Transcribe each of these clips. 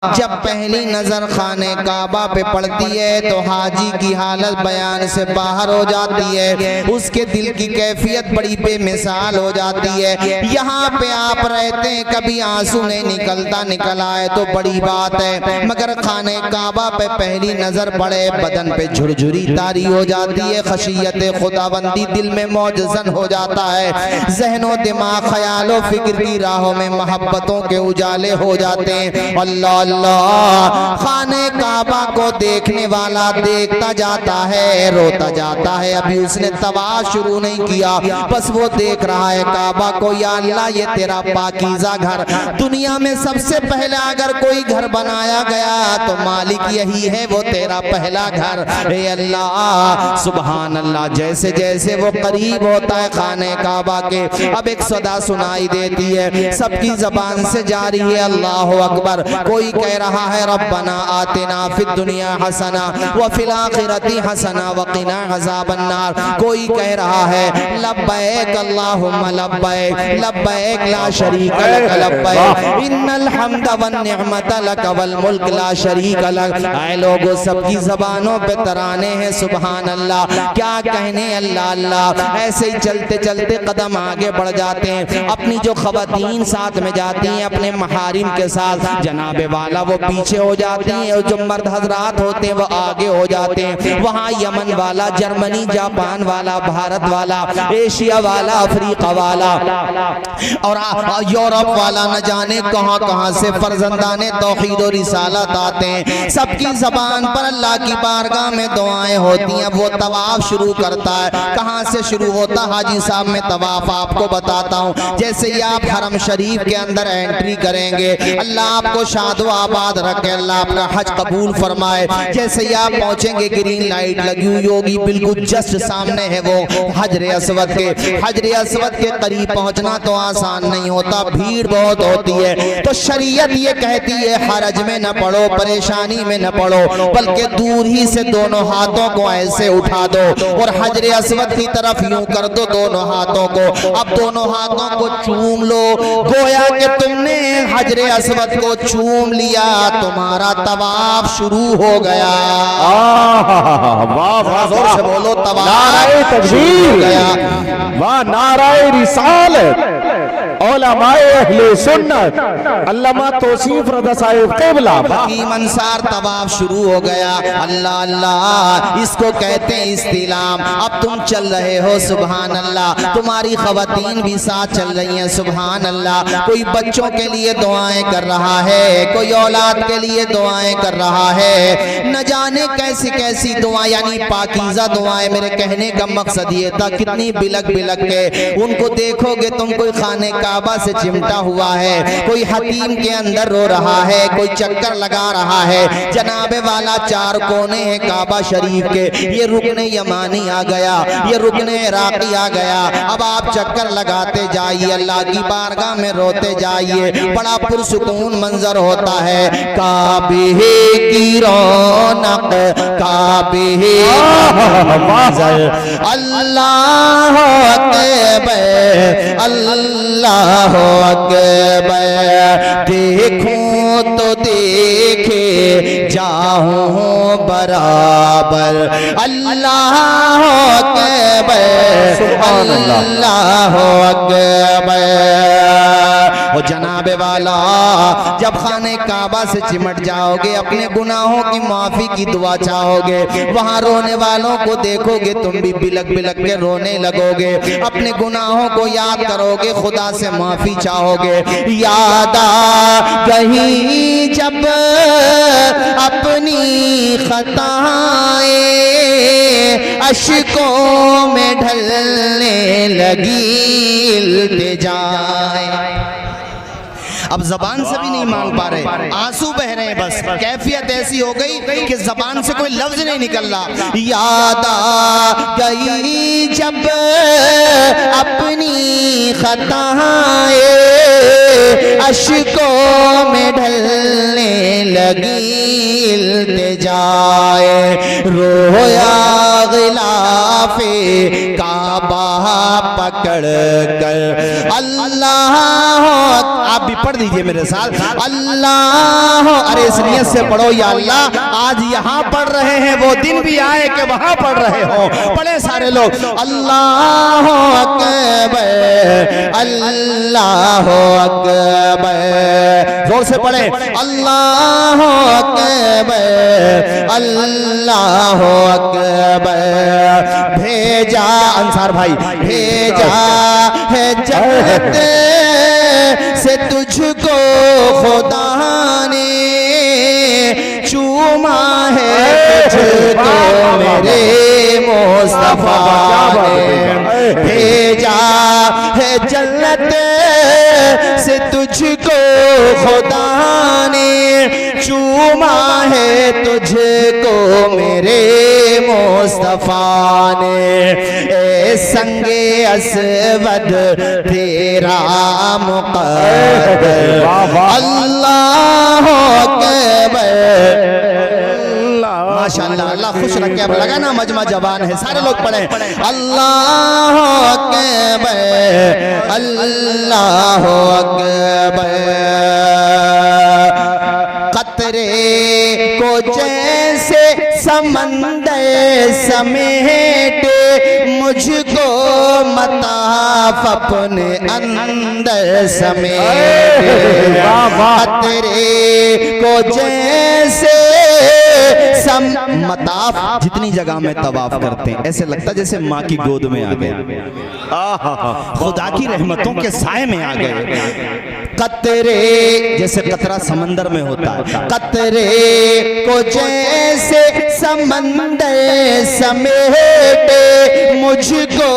जब पहली नजर खाने काबा पे पड़ती है तो हाजी की हालत बयान से बाहर हो जाती है। उसके दिल की कैफियत बड़ी बेमिसाल हो जाती है। यहाँ पे आप रहते हैं, कभी आंसू नहीं निकलता, निकल आए तो बड़ी बात है, मगर खाने काबा पे पहली नजर पड़े बदन पे झुरझुरी तारी हो जाती है। खशियत खुदाबंदी दिल में मौजज़न हो जाता है। ज़हनो दिमाग ख्यालो फिक्र की राहों में मोहब्बतों के उजाले हो जाते हैं। अल्लाह अल्लाह, खाने काबा को देखने वाला देखता जाता है, रोता जाता है। अभी उसने तवाफ शुरू नहीं किया, बस वो देख रहा है काबा को। या अल्लाह, ये तेरा पाकीज़ा घर, दुनिया में सबसे पहले अगर कोई घर बनाया गया तो मालिक यही है, वो तेरा पहला घर। हे अल्लाह, सुभान अल्लाह। जैसे जैसे वो करीब होता है खाने काबा के, अब एक सदा सुनाई देती है, सबकी जबान से जारी है, अल्लाह अकबर। कोई कह रहा है रब्बना आतिना फिद दुनिया हसना व फिल आखिरती हसना व क़िना अज़ाबन नार। कोई कह रहा है लब्बैक अल्लाहुम्मा लब्बैक लब्बैक ला शरीक लक लब्बैक इन्नल हम्द वन निअमत लक वल मुल्क ला शरीक लक। ऐ लोगों, सबकी ज़बानों पे तराने हैं, सुभान अल्लाह। क्या कहने, अल्लाह अल्लाह। ऐसे ही चलते चलते कदम आगे बढ़ जाते हैं। अपनी जो ख़वातीन साथ में जाती हैं अपने महारिम के साथ, जनाबे वाला वो पीछे हो जाती हैं, और जो मर्द हजरात होते हैं वो आगे हो जाते हैं। वहाँ यमन वाला, जर्मनी, जापान वाला, भारत वाला, एशिया वाला, अफ्रीका वाला और यूरोप वाला, न जाने कहाँ कहाँ से फर्जंदाने तौहीद और रिसालत आते हैं। सबकी जबान पर अल्लाह की बारगाह में दुआएं होती हैं। वो तवाफ शुरू करता है। कहाँ से शुरू होता हाजी साहब? मैं तवाफ आपको बताता हूँ। जैसे ही आप हरम शरीफ के अंदर एंट्री करेंगे, अल्लाह आपको शादो आबाद रखे, अल्लाह आपका हज कबूल फरमाए। जैसे ही आप पहुंचेंगे, ग्रीन लाइट लगी हुई होगी, बिल्कुल जस्ट सामने है वो हजरे अस्वद के। हजरे अस्वद के करीब पहुंचना तो आसान नहीं होता, भीड़ बहुत होती है। तो शरीयत ये कहती है हरज में न पड़ो, परेशानी में न पड़ो, बल्कि दूर ही से दोनों हाथों को ऐसे उठा दो और हजरे अस्वद की तरफ यूं कर दो दोनों हाथों को। अब दोनों हाथों को चूम लो, गोया कि तुमने हजरे अस्वद को चूम लिया, तुम्हारा तवाफ शुरू हो गया। वाह वाह, जोर से बोलो, तवाफ नाराए तकबीर, वाह नाराए रिसालत, उलमाए अहले सुन्नत, अल्लामा तौसीफ रज़ा साहिब क़िबला मंसार तवाफ शुरू हो गया। अल्लाह अल्लाह, इसको कहते हैं इस्तिलाम। अब तुम चल रहे हो, सुभान अल्लाह, तुम्हारी ख़वातीन भी साथ चल रही हैं, सुभान अल्लाह। कोई बच्चों के लिए दुआएं कर रहा है, कोई औलाद के लिए दुआएं कर रहा है, न जाने कैसी कैसी दुआ, यानी पाकीज़ा दुआएं। मेरे कहने का मकसद ये था, कितनी बिलक बिलक के उनको देखोगे तुम। कोई खाने काबा से चिमटा हुआ है, कोई हतीम के अंदर रो रहा है, कोई चक्कर लगा रहा है। जनाबे वाला चार कोने हैं काबा शरीफ के, ये रुकने यमानी आ गया, ये रुकने इराकी आ गया। अब आप चक्कर लगाते जाइए, अल्लाह की बारगाह में रोते जाइए, बड़ा पुरसुकून मंजर होता है। काबे की रौनक, काबे मंजर, अल्लाह अकबर अल्लाह अकबर। देखूं तो देखे जाऊं बराबर, अल्लाह अकबर अल्लाह अकबर। वो जनाबे वाला, जब खाने काबा से चिमट जाओगे, अपने गुनाहों की माफी की दुआ चाहोगे, वहाँ रोने वालों को देखोगे, तुम भी बिलक बिलक के रोने लगोगे, अपने गुनाहों को याद करोगे, खुदा से माफी चाहोगे। याद आ गई जब अपनी खताएं, अश्कों में ढलने लगी इल्तिजाएं। अब जबान से भी नहीं मांग पा रहे, आंसू बह रहे हैं, बस कैफियत ऐसी हो गई कि जबान से कोई लफ्ज नहीं निकल रहा। याद आ गई जब अपनी खताएं, अश्कों में ढलने लगी इल्तिजाए। रोया गिलाफे काबा पकड़ कर, अल्लाह आप भी पढ़ दीजिए मेरे साथ, अल्लाह, अरे इस नियत से पढ़ो, या अल्लाह आज यहाँ पढ़ रहे हैं, वो दिन भी आए कि वहां पढ़ रहे हो। पढ़े सारे लोग, अल्लाह अकबर, अल्लाह अकबर, जोर से पढ़े, अल्लाह अकबर, अल्लाह अकबर। भेजा अंसार भाई, भेजा है जन्नत से तुझको खुदा ने, चूमा है तुझको मेरे मुस्तफा ने। भेजा है जन्नत से तुझको खुदा ने, चूमा है तुझको मेरे मुस्तफा ने। ए संगे असवद तेरा मुक़द्दर, अल्लाह अकबर। माशाअल्लाह, अल्लाह खुश रखे। अब लगा ना मजमा जबान है, सारे लोग पढ़े, अल्लाह अकबर, अल्लाह अकबर। कतरे को जैसे समंदर समेटे, मुझको मताफ अपने अंदर समेटे। कतरे को जैसे मताफ, जितनी जगह में तवाफ करते हैं ऐसे लगता जैसे माँ की गोद में आ गए, खुदा की रहमतों के साए में आ गए। कतरे जैसे कतरा समंदर में होता है, कतरे को जैसे समंदर समेटे, मुझको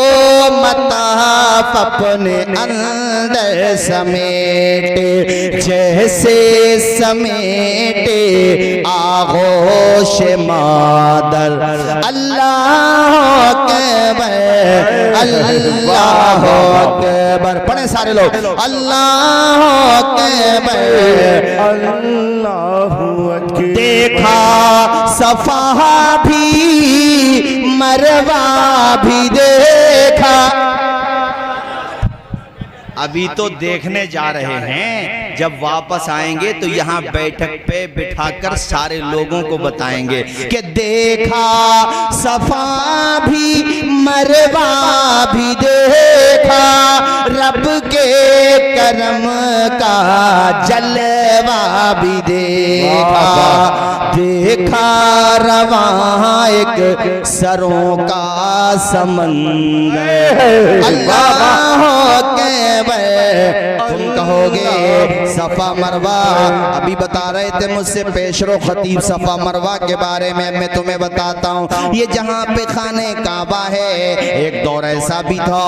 मताफ अपने अंदर समेटे। जैसे समेटे आगोश मादर, अल्लाह अकबर, अल्लाह अकबर। पढ़े सारे लोग, अल्लाह अकबर, अल्लाह अकबर। देखा सफा भी मरवा भी देखा, अभी तो देखने जा रहे हैं, जब वापस आएंगे तो यहाँ बैठक पे बिठाकर सारे लोगों को बताएंगे कि देखा सफा भी मरवा भी देखा, रब के करम का जलवा भी देखा। देखा रवां एक सरों का समंदर, अल्लाह अकबर। तुम कहोगे सफा मरवा, अभी बता रहे थे मुझसे पेशरो खतीब सफा मरवा के बारे में, मैं तुम्हें बताता हूँ। ये जहाँ पे खाने काबा है, एक दौर ऐसा भी था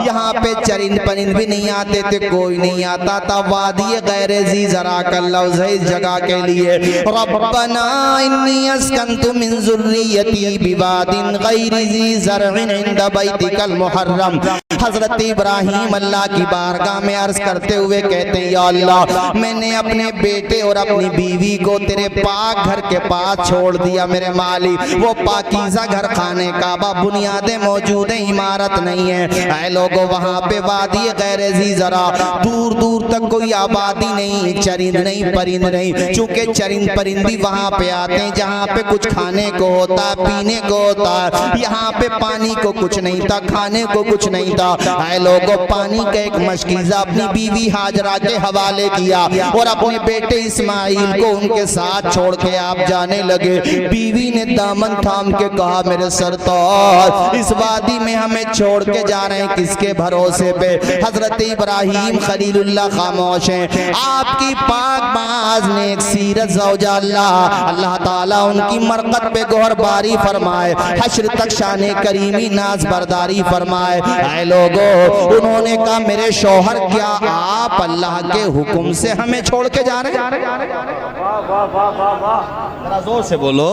यहाँ पे चरिंद परिंद भी नहीं आते थे, कोई नहीं आता था। वादी गैर जी जरा कर लफ्ज़ है इस जगह के लिए, रब्बना इन्नी अस्कंतु मिन ज़ुर्रियती बिवादिन गैरि ज़ी ज़रइन इंद बैतिकल मुहर्रम। हजरत इब्राहीम अल्लाह की बारगाह में अर्ज करते हुए कहते हैं, या अल्लाह मैंने अपने बेटे और अपनी बीवी को तेरे पाक घर के पास छोड़ दिया मेरे मालिक। वो पाकीज़ा घर खाने काबा, बुनियादें मौजूद हैं, इमारत नहीं है। ऐ लोगों वहाँ पे वादी गैर ज़ी ज़रा, दूर दूर तक कोई आबादी नहीं, चरिंद नहीं परिंद नहीं। चूंकि चरिंद परिंद भी वहाँ पे आते हैं जहाँ पे कुछ खाने को होता है, पीने को होता है। यहाँ पे पानी को कुछ नहीं था, खाने को कुछ नहीं था। ऐ लोगों पानी का एक मशकीज़ा अपनी बीवी हाजरा के हवाले किया और अपने बेटे इस्माइल को उनके साथ छोड़ के आप जाने लगे। बीवी ने दामन थाम के कहा, मेरे सरताज इस वादी में हमें छोड़ के जा रहे हैं, किसके भरोसे पे? हजरत इब्राहीम खलीलुल्लाह खामोश हैं। आपकी पाक बाज ने एक सीरत ज़ौजा अल्लाह ताला उनकी मरकत पे गोहर बारी फरमाए, हश्र तक शान करीमी नाज बरदारी फरमाए। ऐ लोगों उन्होंने कहा, मेरे शौहर क्या आप अल्लाह के हुक्म से हमें छोड़ के जा रहे हैं? जोर से बोलो,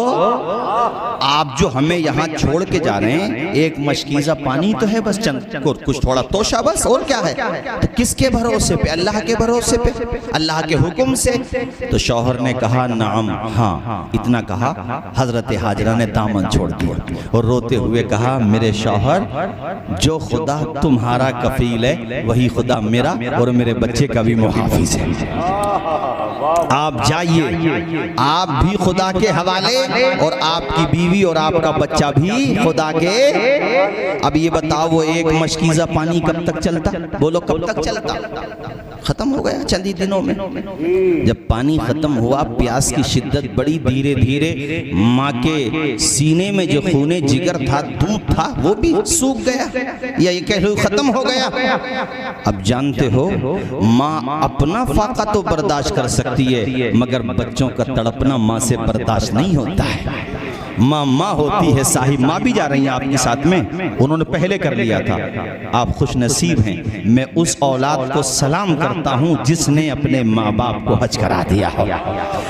आप जो हमें यहाँ छोड़ के जा रहे हैं, एक मशकीज़ा पानी तो है बस, चंद कुछ थोड़ा तोशा बस, और क्या है? तो किसके भरोसे पे? अल्लाह के भरोसे पे, अल्लाह के हुक्म से। तो शौहर ने कहा, नाम, हाँ। इतना कहा, हजरत हाजरा ने दामन छोड़ दिया और रोते हुए कहा, मेरे शौहर जो खुदा तुम्हारा कफील है, वही खुदा मेरा और मेरे बच्चे का भी मुहाफिज है। आप जाइए, आप भी खुदा के हवाले और आपकी बीवी और आपका बच्चा भी खुदा के। अब ये बताओ वो एक मशकीज़ा पानी कब तक चलता? बोलो कब तक चलता? खत्म हो गया चंद ही दिनों में। जब पानी खत्म हुआ, प्यास की शिद्दत बड़ी, धीरे धीरे माँ के सीने में जो खूने जिगर था, दूध था, वो भी सूख गया या ये कह लो खत्म हो गया। अब जानते हो माँ अपना फाका तो बर्दाश्त कर सकती है, मगर बच्चों का तड़पना माँ से बर्दाश्त नहीं होता है। माँ माँ होती है साहिब। माँ भी जा रही हैं आपके साथ में, उन्होंने पहले कर लिया था। आप खुश नसीब हैं। मैं उस औलाद को सलाम करता हूँ जिसने अपने माँ बाप को हज करा दिया हो,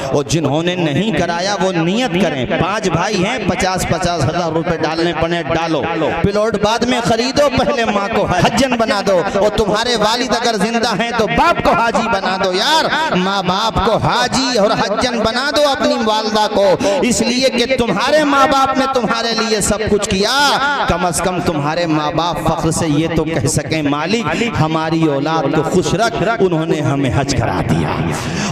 और जिन्होंने नहीं कराया वो नियत करें। 5 भाई हैं, 50-50 हजार रुपए डालने पड़े, डालो। प्लॉट बाद में खरीदो, पहले माँ को हज्जन बना दो। और तुम्हारे वालिद अगर जिंदा हैं तो बाप को हाजी बना दो। यार माँ बाप को हाजी और हज्जन बना दो अपनी वालदा को, इसलिए कि तुम्हारे माँ बाप ने तुम्हारे लिए सब कुछ किया। कम से कम तुम्हारे माँ बाप फख्र से ये तो कह सकें, मालिक हमारी औलाद को खुश रख, उन्होंने हमें हज करा दिया।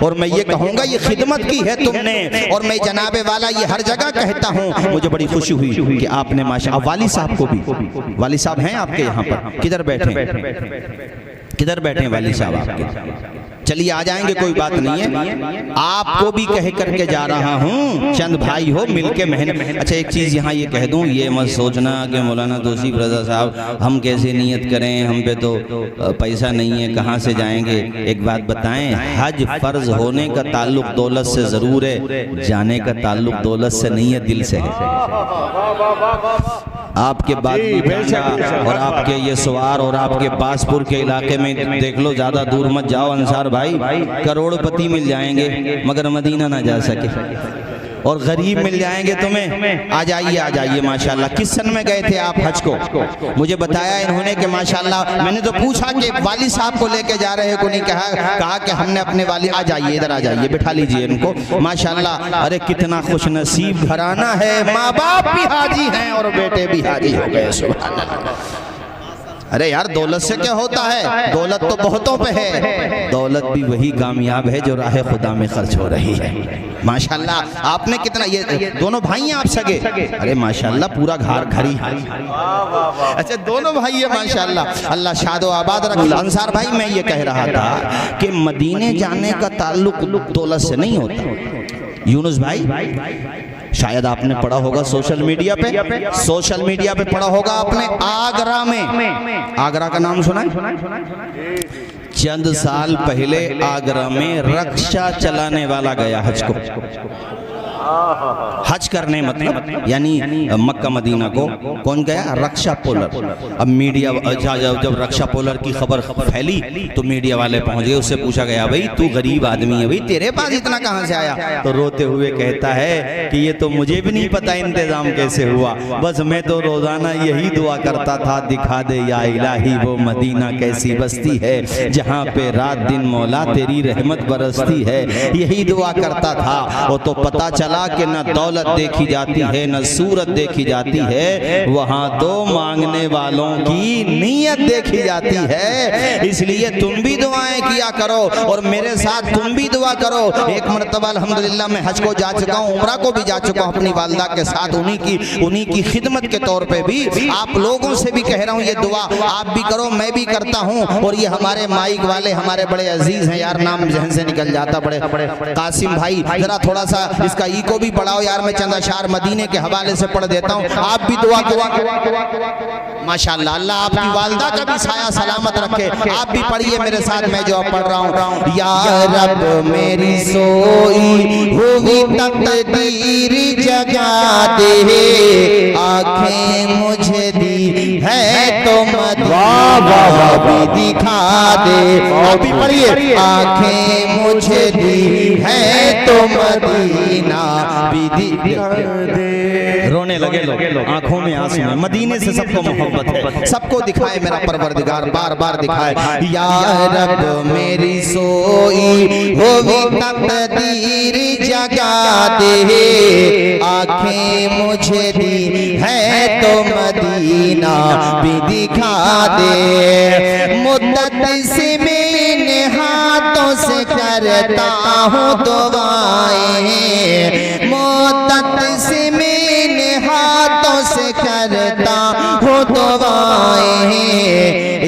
और मैं ये कहूँगा ये खिदमत की है तुमने। और मैं जनाबे वाला ये हर जगह कहता हूँ, मुझे बड़ी खुशी हुई कि आपने माशाअल्लाह वाली साहब को भी, वाली साहब हैं आपके यहाँ पर, किधर बैठे, किधर बैठे वाली साहब आपके? चलिए आ जाएंगे, कोई बात नहीं है। आपको भी कह करके जा रहा हूँ, चंद भाई हो मिलके मेहनत। अच्छा एक चीज़ यहाँ ये कह दूँ, ये मत सोचना कि मौलाना तौसीफ रज़ा साहब हम कैसे नियत करें, हम पे तो पैसा नहीं है, कहाँ से जाएंगे। एक बात बताएं, हज फर्ज होने का ताल्लुक दौलत से ज़रूर है, जाने का ताल्लुक दौलत से नहीं है, दिल से है। आपके बाद और आपके ये सवार और आपके पासपुर के इलाके में देख लो, ज़्यादा दूर मत जाओ अंसार भाई, करोड़पति मिल जाएंगे मगर मदीना ना जा सके, और गरीब मिल जाएंगे तुम्हें। आ जाइए माशाल्लाह। किस सन में गए थे आप हज को? मुझे बताया इन्होंने कि माशाल्लाह, मैंने तो पूछा कि वाली साहब को लेके जा रहे को नहीं, कहा कि हमने अपने वाली। आ जाइए, इधर आ जाइए, बिठा लीजिए इनको। माशाल्लाह, अरे कितना खुश नसीब घराना है, माँ बाप भी हाजी हैं और बेटे भी हाजी हो गए। सुभान अल्लाह। अरे यार दौलत से क्या होता है, दौलत तो बहुतों पे है, दौलत भी वही कामयाब है जो राह खुदा में खर्च हो रही है। माशाल्लाह आपने कितना, ये दोनों भाई हैं आप सगे? अरे माशाल्लाह पूरा घर ही है। अच्छा दोनों भाई है माशाल्लाह, अल्लाह शादो आबाद रखे। अंसार भाई मैं ये कह रहा था कि मदीने जाने का ताल्लुक दौलत से नहीं होता। यूनुस भाई शायद आपने पढ़ा होगा सोशल मीडिया पे पढ़ा होगा आपने, आगरा में, आगरा का नाम सुना है? चंद साल पहले आगरा में रक्षा चलाने वाला गया हज को, हज करने मतलब यानी मक्का मदीना को। कौन गया? रक्षा पोलर। अब मीडिया जब रक्षा पोलर की खबर फैली तो मीडिया वाले पहुंचे, उससे पूछा गया भाई तू गरीब आदमी है, भाई तेरे पास इतना कहां से आया? तो रोते हुए कहता है कि ये तो मुझे भी नहीं पता इंतजाम कैसे हुआ, बस मैं तो रोजाना यही दुआ करता था, दिखा दे या इलाही वो मदीना कैसी बस्ती है जहाँ पे रात दिन मौला तेरी रहमत बरसती है। यही दुआ करता था। वो तो पता चला कि न दौलत देखी जाती है न सूरत देखी जाती है, वहाँ तो मांगने वालों की नीयत देखी जाती है। इसलिए तुम भी दुआएं किया करो और मेरे साथ तुम भी दुआ करो। एक मरतबा अल्हम्दुलिल्लाह मैं हज को जा चुका हूँ, उम्रा को भी जा चुका हूँ अपनी वालिदा के साथ, उन्हीं की खिदमत के तौर पे भी आप लोगों से भी कह रहा हूँ ये दुआ आप भी करो, मैं भी करता हूँ। और ये हमारे माइक वाले हमारे बड़े अजीज हैं यार, नाम जहन से निकल जाता, बड़े कासिम भाई, जरा थोड़ा सा इसका ई को भी पढ़ाओ यार। मैं चंद अशार मदीने के हवाले से पढ़ देता हूँ, आप भी दुआ माशाल्लाह। अल्लाह आपकी वालिदा का भी साया सलामत रखे। आप भी पढ़िए मेरे साथ, मैं जो पढ़ रहा हूँ। या रब मेरी सोई हुई तकदीर जगा दे, आंखें मुझे दी है तो मदीना भी दिखा दे। आप भी पढ़िए, आंखें मुझे दी है तो मदीना भी दिखा दे। रोने लगे लोग, आंखों में आंसू है। मदीने से सबको मोहब्बत है, सबको दिखाए मेरा परवरदिगार, बार बार दिखाए। या रब मेरी सोई हुई तकदीर जगा दे, आंखें मुझे दी है तो मदीना भी दिखा दे। मुद्दत से मैंने हाथों से करता हूँ दुआएं, मुद्दत से मैंने हाथों से करता हूँ दुआएं।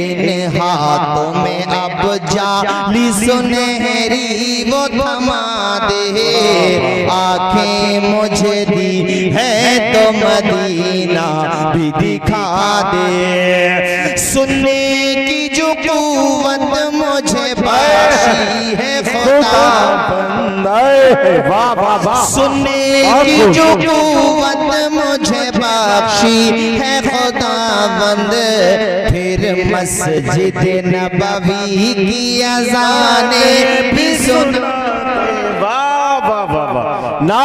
इन हाथों में अब जाली सुनहरी वो थमा दे, आंखें मुझे दी है तो मदीना भी दिखा दे। सुनने की जो कुव्वत मुझे बख्शी है खुदा, वाह वाह वाह, सुनने की जो कुव्वत मुझे बख्शी है खुदावंद, फिर मस्जिद नबवी की अज़ाने भी सुन। वाह वाह वाह वाह। ना